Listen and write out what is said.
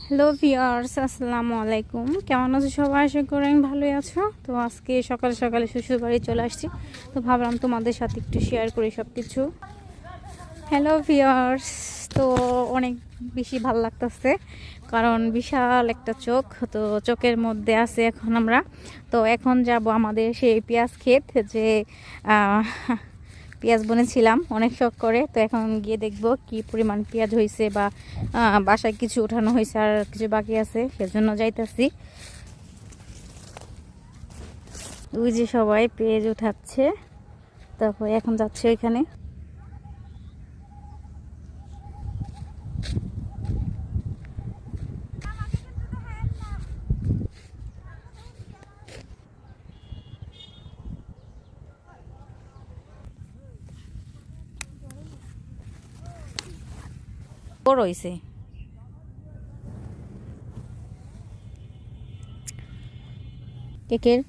Hello viewers, আসসালামু আলাইকুম। কেমন আছো সবাই? আশা করি আমি ভালোই আছো। তো আজকে সকালে সকালে শ্বশুর বাড়ি চলে আসছি, তো ভাবলাম তোমাদের সাথে একটু শেয়ার করি সব কিছু। হ্যালো ভিউয়ার্স, তো অনেক বেশি ভালো লাগতেছে কারণ বিশাল একটা চোখ, তো চোখের মধ্যে আছে এখন আমরা। তো এখন যাব আমাদের সেই পেঁয়াজ ক্ষেত, যে পেঁয়াজ বুনেছিলাম অনেক শখ করে। তো এখন গিয়ে দেখব কি পরিমাণ পেঁয়াজ হয়েছে, বা বাসায় কিছু উঠানো হয়েছে আর কিছু বাকি আছে, সেজন্য যাইতাছি। ওই যে সবাই পেঁয়াজ উঠাচ্ছে, তারপর এখন যাচ্ছে ওইখানে। বড় হয়েছে। কেকের